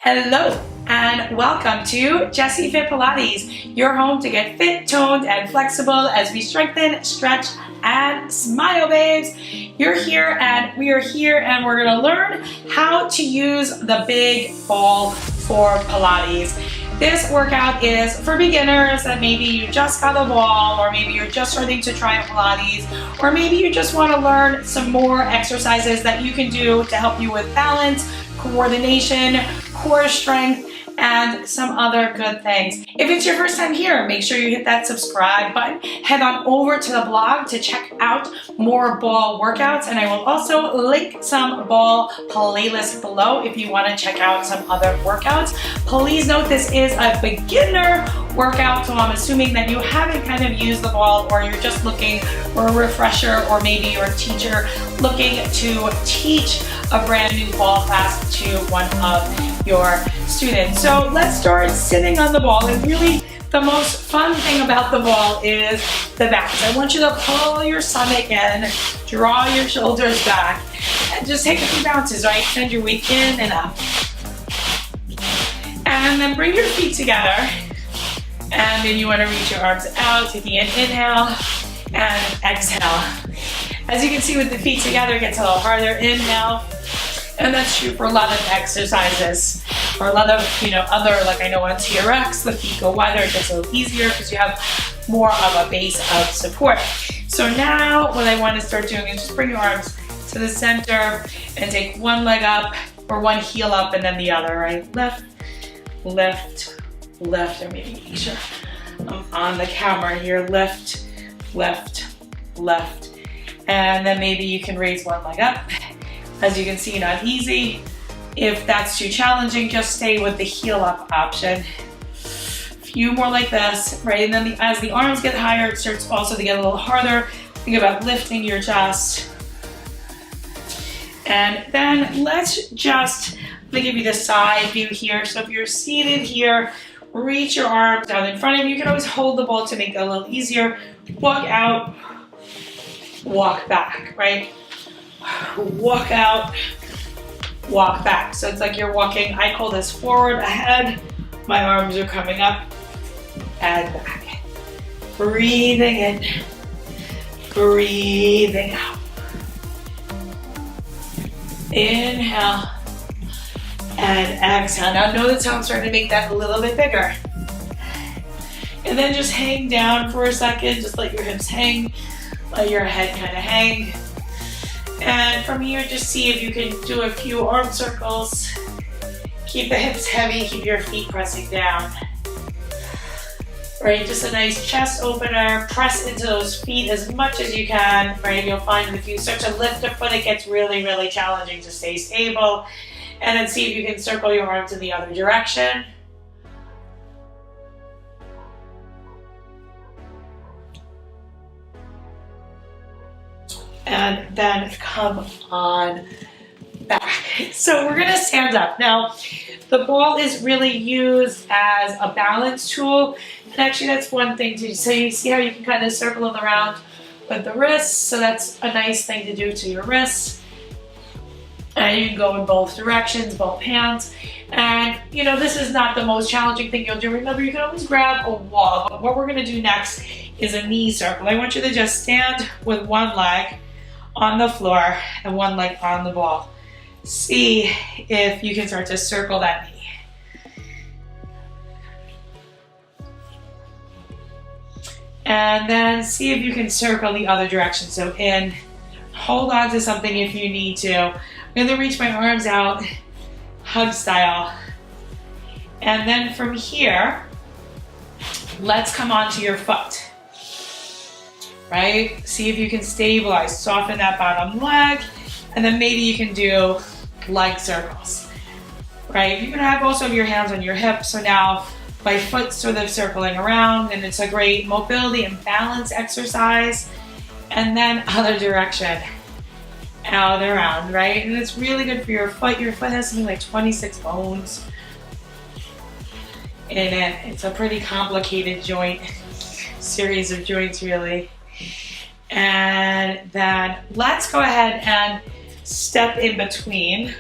Hello and welcome to Jessi Fit Pilates, your home to get fit, toned, and flexible as we strengthen, stretch, and smile, babes. You're here and we are here and we're gonna learn how to use the big ball for Pilates. This workout is for beginners that maybe you just got a ball, or maybe you're just starting to try Pilates, or maybe you just want to learn some more exercises that you can do to help you with balance, coordination, core strength, and some other good things. If it's your first time here, make sure you hit that subscribe button. Head on over to the blog to check out more ball workouts, and I will also link some ball playlists below if you want to check out some other workouts. Please note this is a beginner workout, so I'm assuming that you haven't kind of used the ball, or you're just looking for a refresher, or maybe you're a teacher looking to teach a brand new ball class to one of your students. So let's start sitting on the ball, and really the most fun thing about the ball is the bounce. I want you to pull your stomach in, draw your shoulders back, and just take a few bounces, right? Send your weight in and up. And then bring your feet together. And then you want to reach your arms out, taking an inhale and exhale. As you can see with the feet together, it gets a little harder. Inhale. And that's true for a lot of exercises, or a lot of, other, like I know on TRX, the feet go wider, it gets a little easier because you have more of a base of support. So now what I want to start doing is just bring your arms to the center and take one leg up, or one heel up and then the other, right? Left, left, left, or maybe make sure I'm on the camera here. Left, left, left. And then maybe you can raise one leg up. As you can see, not easy. If that's too challenging, just stay with the heel up option. A few more like this, right? And then as the arms get higher, it starts also to get a little harder. Think about lifting your chest. And then let's just, I'm gonna give you the side view here. So if you're seated here, reach your arms down in front of you. You can always hold the ball to make it a little easier. Walk out, walk back, right? Walk out, walk back. So it's like you're walking, I call this forward, ahead. My arms are coming up and back. Breathing in, breathing out. Inhale and exhale. Now notice how I'm starting to make that a little bit bigger. And then just hang down for a second. Just let your hips hang, let your head kind of hang. And from here, just see if you can do a few arm circles. Keep the hips heavy, keep your feet pressing down. Right, just a nice chest opener. Press into those feet as much as you can, right? You'll find if you start to lift a foot, it gets really, really challenging to stay stable. And then see if you can circle your arms in the other direction. And then come on back. So we're gonna stand up. Now, the ball is really used as a balance tool. And actually that's one thing too. So you see how you can kind of circle it around with the wrists. So that's a nice thing to do to your wrists. And you can go in both directions, both hands. And this is not the most challenging thing you'll do. Remember, you can always grab a wall. But what we're gonna do next is a knee circle. I want you to just stand with one leg on the floor and one leg on the ball. See if you can start to circle that knee. And then see if you can circle the other direction. So in, hold on to something if you need to. I'm gonna reach my arms out, hug style. And then from here, let's come onto your foot. Right? See if you can stabilize, soften that bottom leg, and then maybe you can do leg circles, right? You can have also your hands on your hips, so now my foot's sort of circling around, and it's a great mobility and balance exercise. And then other direction, out and around, right? And it's really good for your foot. Your foot has something like 26 bones in it. It's a pretty complicated joint, series of joints really. And then let's go ahead and step in between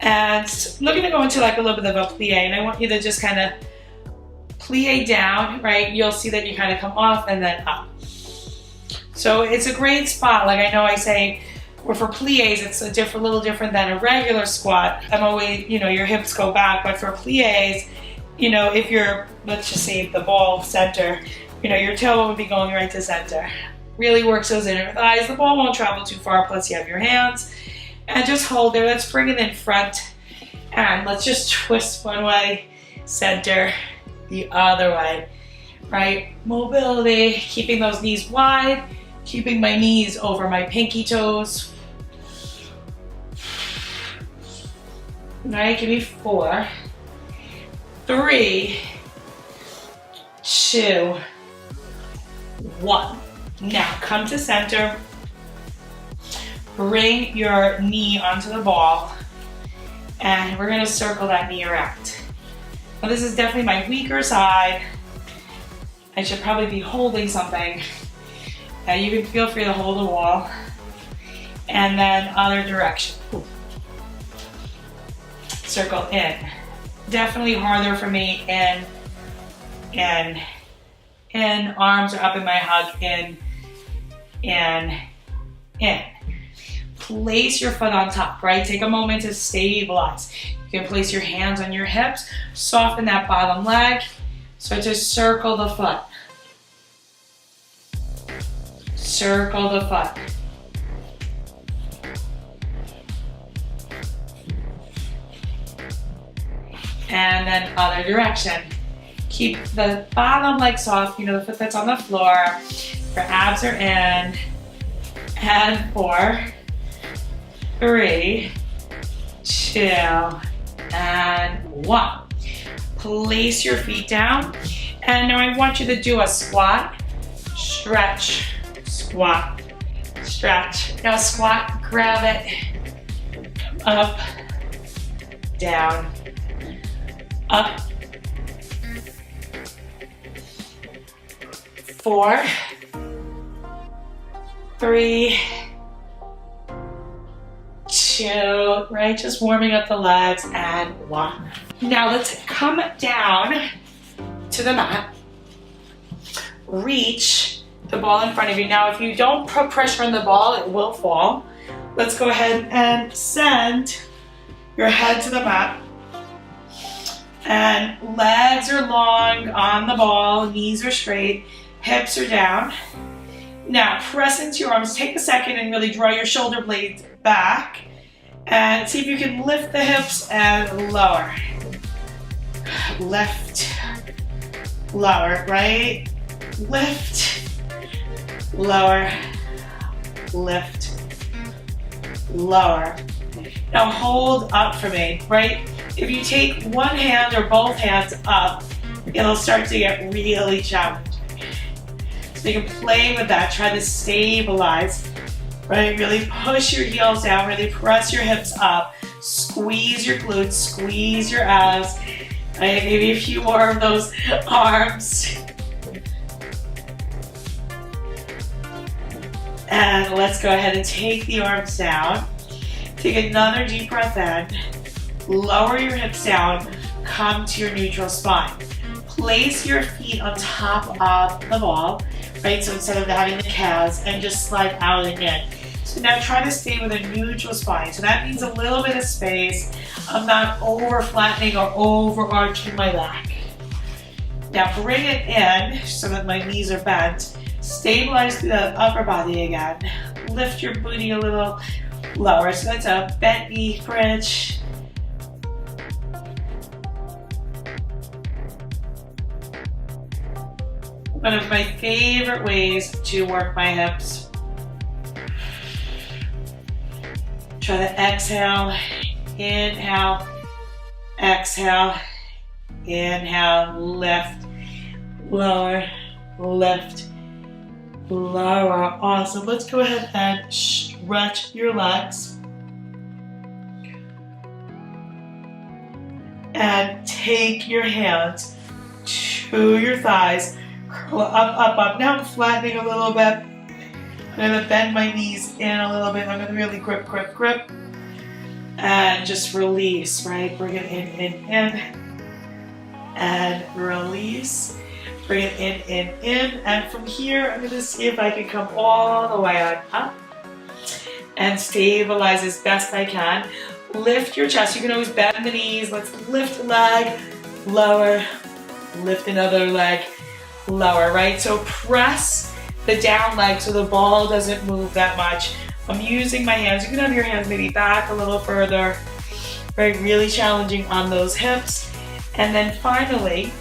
And I'm going to go into like a little bit of a plie, and I want you to just kind of plie down, right? You'll see that you kind of come off and then up. So it's a great spot. Like I know I say, or for plies, it's a little different than a regular squat. I'm always, you know, your hips go back, but for plies, you know, if you're, let's just say the ball center, you know, your tailbone would be going right to center. Really works those inner thighs. The ball won't travel too far, plus you have your hands. And just hold there. Let's bring it in front. And let's just twist one way, center, the other way, right? Mobility, keeping those knees wide, keeping my knees over my pinky toes. All right, give me 4, 3, 2, 1. Now come to center. Bring your knee onto the ball, and we're gonna circle that knee around. Now this is definitely my weaker side. I should probably be holding something. And you can feel free to hold the wall. And then other direction. Circle in. Definitely harder for me in. Arms are up in my hug, in. Place your foot on top, right? Take a moment to stabilize. You can place your hands on your hips, soften that bottom leg. Start to circle the foot. Circle the foot. And then other direction. Keep the bottom leg soft, you know, the foot that's on the floor. Your abs are in. And 4, 3, 2, and 1. Place your feet down. And now I want you to do a squat, stretch, squat, stretch. Now squat, grab it, up, down, up, 4, 3, 2, right? Just warming up the legs, and 1. Now let's come down to the mat. Reach the ball in front of you. Now if you don't put pressure on the ball, it will fall. Let's go ahead and send your head to the mat. And legs are long on the ball, knees are straight, hips are down. Now press into your arms. Take a second and really draw your shoulder blades back. And see if you can lift the hips and lower. Lift, lower, right? Lift, lower, lift, lower. Now hold up for me, right? If you take one hand or both hands up, it'll start to get really challenging. So you can play with that, try to stabilize, right? Really push your heels down, really press your hips up, squeeze your glutes, squeeze your abs, right? Maybe a few more of those arms. And let's go ahead and take the arms down. Take another deep breath in. Lower your hips down. Come to your neutral spine. Place your feet on top of the ball, right? So instead of having the calves, and just slide out and in. So now try to stay with a neutral spine. So that means a little bit of space. I'm not over flattening or over arching my back. Now bring it in so that my knees are bent. Stabilize through the upper body again. Lift your booty a little lower. So that's a bent knee bridge. One of my favorite ways to work my hips. Try to exhale, inhale, exhale, inhale, lift, lower, lift, lower. Awesome. Let's go ahead and stretch your legs. And take your hands to your thighs. Curl up, up, up. Now I'm flattening a little bit. I'm going to bend my knees in a little bit. I'm going to really grip, grip, grip. And and just release, right? Bring it in, and release. Bring it in, and from here, I'm gonna see if I can come all the way on up and stabilize as best I can. Lift your chest. You can always bend the knees. Let's lift a leg, lower, lift another leg, lower, right? So press the down leg so the ball doesn't move that much. I'm using my hands. You can have your hands maybe back a little further, right? Really challenging on those hips. And then finally,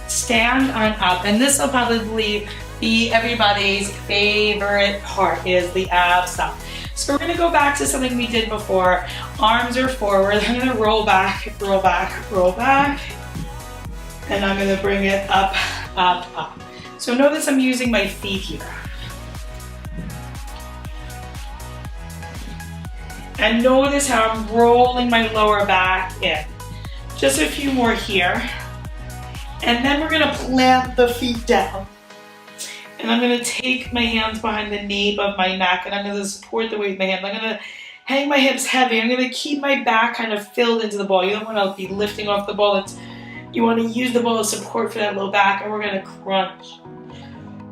stand on up. And this will probably be everybody's favorite part, is the abs up. So we're gonna go back to something we did before. Arms are forward. I'm gonna roll back, roll back, roll back. And I'm gonna bring it up, up, up. So notice I'm using my feet here. And notice how I'm rolling my lower back in. Just a few more here. And then we're gonna plant the feet down. And I'm gonna take my hands behind the nape of my neck, and I'm gonna support the weight with my hands. I'm gonna hang my hips heavy. I'm gonna keep my back kind of filled into the ball. You don't wanna be lifting off the ball. You wanna use the ball as support for that low back, and we're gonna crunch,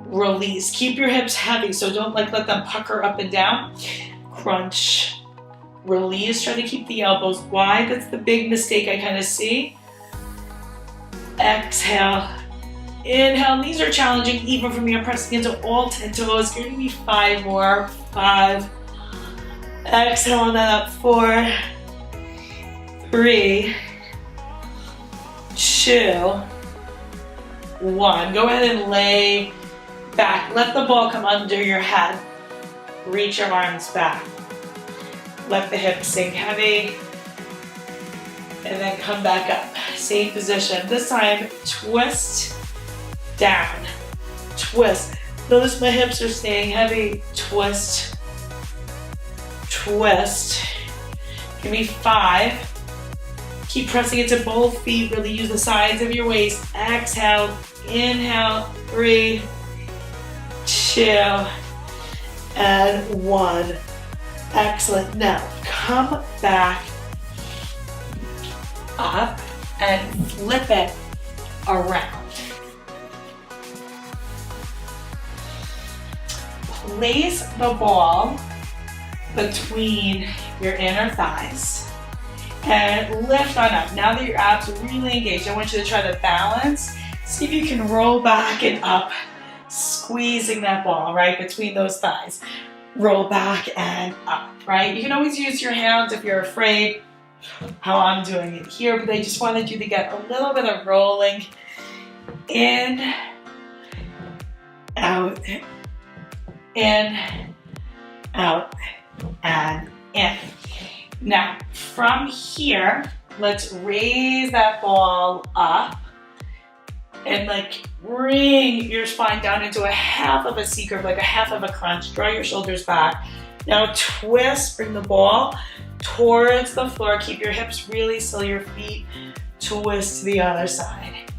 release. Keep your hips heavy, so don't let them pucker up and down. Crunch, release. Try to keep the elbows wide. That's the big mistake I kind of see. Exhale. Inhale. These are challenging even for me. I'm pressing into all 10 toes. Give me 5 more. 5. Exhale on that up. 4, 3, 2, 1. Go ahead and lay back. Let the ball come under your head. Reach your arms back. Let the hips sink heavy. And then come back up. Same position. This time, twist, down, twist. Notice my hips are staying heavy. Twist, twist. Give me 5. Keep pressing into both feet. Really use the sides of your waist. Exhale, inhale, 3, 2, and 1. Excellent. Now, come back up and flip it around. Place the ball between your inner thighs and lift on up. Now that your abs are really engaged, I want you to try to balance. See if you can roll back and up, squeezing that ball right between those thighs. Roll back and up, right? You can always use your hands if you're afraid how I'm doing it here, but I just wanted you to get a little bit of rolling in, out, in, out, and in. Now, from here, let's raise that ball up and bring your spine down into a half of a C curve, like a half of a crunch. Draw your shoulders back. Now twist, bring the ball towards the floor. Keep your hips really still, your feet twist to the other side.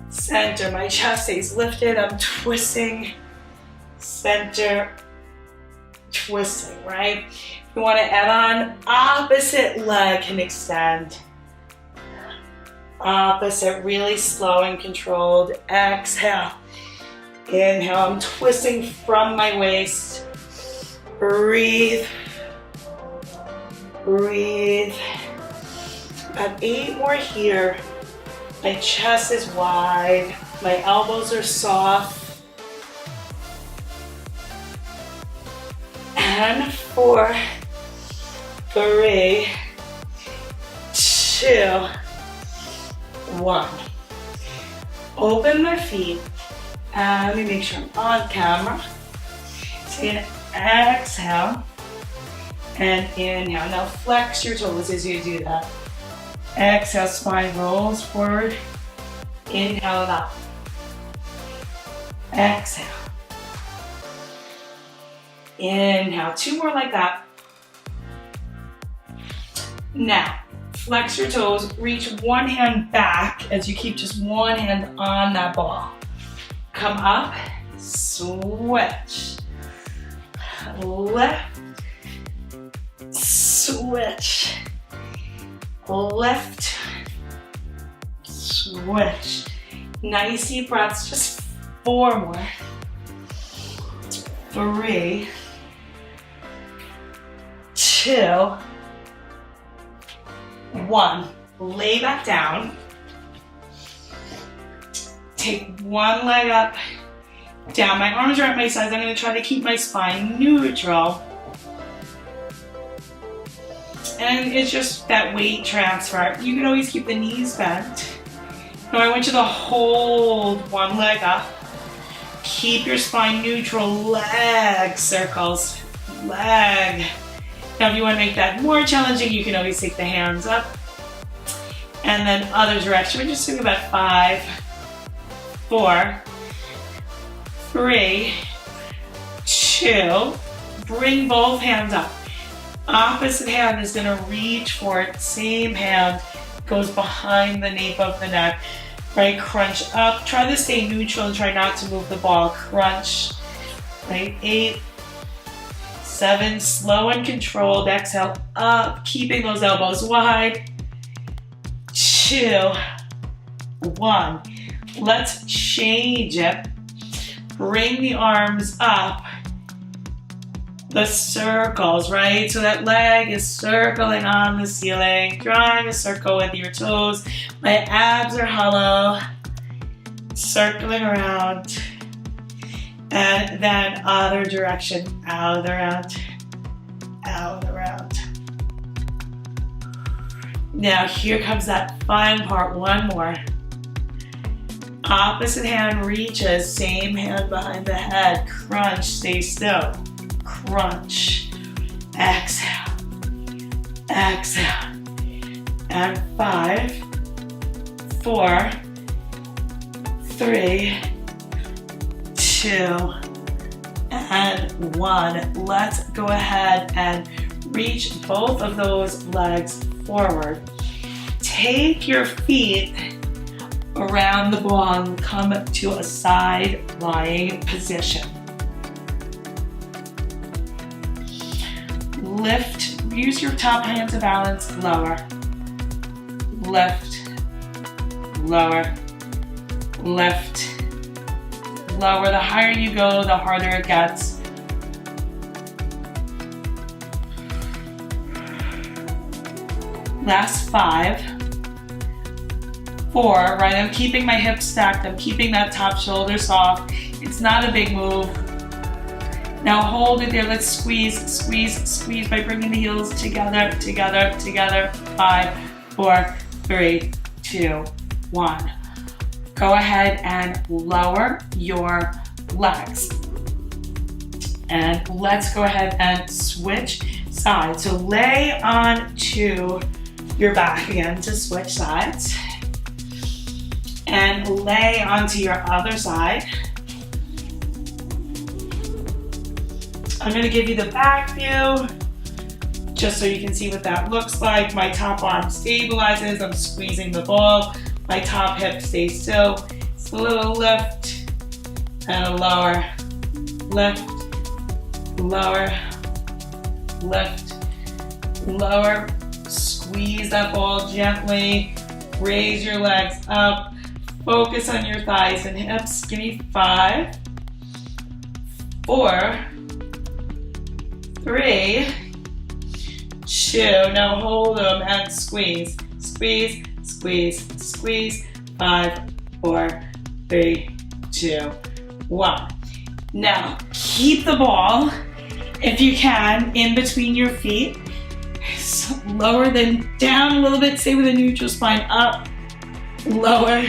Center, my chest stays lifted. I'm twisting, center, twisting, right? If you want to add on, opposite leg can extend. Opposite, really slow and controlled. Exhale. Inhale, I'm twisting from my waist. Breathe. Breathe. About 8 more here. My chest is wide. My elbows are soft. And 4, 3, 2, 1. Open my feet. Let me make sure I'm on camera. Take an exhale and inhale. Now flex your toes as you do that. Exhale, spine rolls forward. Inhale it up. Exhale. Inhale. 2 more like that. Now, flex your toes, reach one hand back as you keep just one hand on that ball. Come up, switch, lift, switch, lift, switch. Nice deep breaths, just 4 more. 3, 2, 1. Lay back down. Take one leg up, down. My arms are at my sides. I'm going to try to keep my spine neutral. And it's just that weight transfer. You can always keep the knees bent. Now I want you to hold one leg up. Keep your spine neutral. Leg circles. Leg. Now if you want to make that more challenging, you can always take the hands up. And then other direction. We're just doing about 5, 4, 3, 2. Bring both hands up. Opposite hand is going to reach for it. Same hand goes behind the nape of the neck. Right, crunch up. Try to stay neutral and try not to move the ball. Crunch. Right, 8, 7, slow and controlled. Exhale up, keeping those elbows wide. 2, 1. Let's change it. Bring the arms up. The circles, right? So that leg is circling on the ceiling, drawing a circle with your toes. My abs are hollow, circling around. And then other direction, out around, out around. Now here comes that fun part, one more. Opposite hand reaches, same hand behind the head. Crunch, stay still. Crunch, exhale, exhale, and 5, 4, 3, 2, and 1. Let's go ahead and reach both of those legs forward. Take your feet around the ball and come to a side lying position. Lift, use your top hand to balance, lower, lift, lower, lift, lower. The higher you go, the harder it gets. Last 5, 4, right? I'm keeping my hips stacked. I'm keeping that top shoulder soft. It's not a big move. Now hold it there. Let's squeeze, squeeze, squeeze by bringing the heels together, together, together. 5, 4, 3, 2, 1. Go ahead and lower your legs. And let's go ahead and switch sides. So lay onto your back again to switch sides. And lay onto your other side. I'm going to give you the back view just so you can see what that looks like. My top arm stabilizes. I'm squeezing the ball. My top hip stays still. It's a little lift and a lower. Lift, lower, lift, lower. Squeeze that ball gently. Raise your legs up. Focus on your thighs and hips. Give me 5, 4, 3, 2. Now hold them and squeeze, squeeze, squeeze, squeeze. 5, 4, 3, 2, 1. Now keep the ball, if you can, in between your feet. So lower, then down a little bit. Stay with a neutral spine. Up, lower,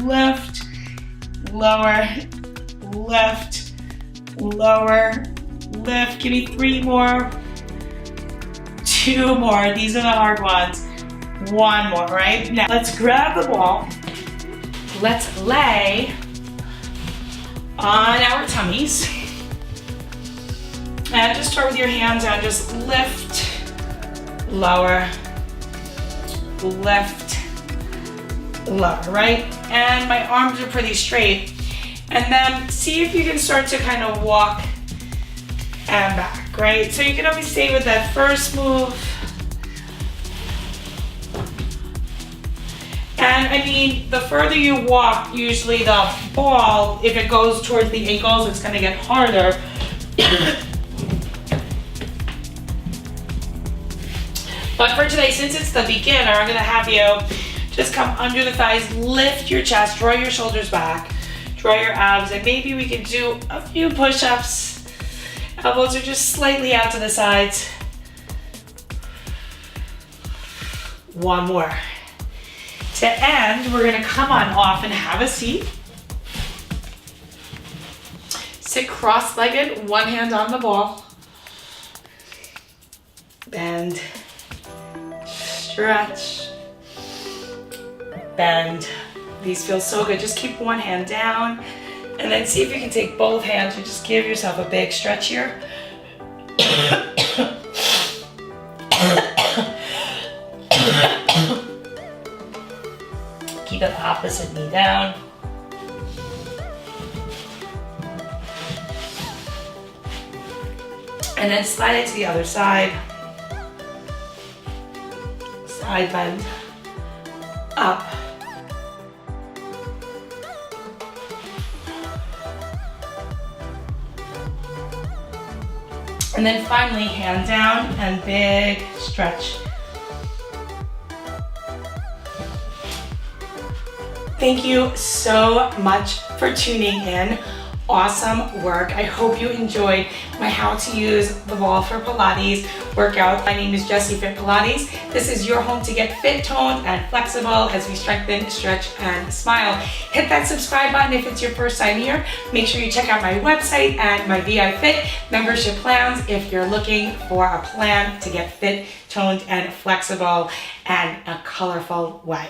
lift, lower, lift, lower, lift. Give me 3 more, 2 more. These are the hard ones. 1 more, right? Now let's grab the ball. Let's lay on our tummies. And just start with your hands out. Just lift, lower, lift, lower, right? And my arms are pretty straight. And then see if you can start to kind of walk and back. Great, so you can always stay with that first move. And I mean, the further you walk, usually the ball, if it goes towards the ankles, it's gonna get harder. But for today, since it's the beginner, I'm gonna have you just come under the thighs, lift your chest, draw your shoulders back, draw your abs, and maybe we can do a few push-ups. Elbows are just slightly out to the sides. One more. To end, we're gonna come on off and have a seat. Sit cross-legged, one hand on the ball. Bend. Stretch, bend. These feel so good. Just keep one hand down and then see if you can take both hands and just give yourself a big stretch here. Keep the opposite knee down. And then slide it to the other side. Side bend, up. And then finally, hand down and big stretch. Thank you so much for tuning in. Awesome work. I hope you enjoyed my how to use the ball for Pilates workout. My name is Jessi Fit Pilates. This is your home to get fit, toned, and flexible as we strengthen, stretch, and smile. Hit that subscribe button if it's your first time here. Make sure you check out my website and my VI Fit membership plans if you're looking for a plan to get fit, toned, and flexible and a colorful way.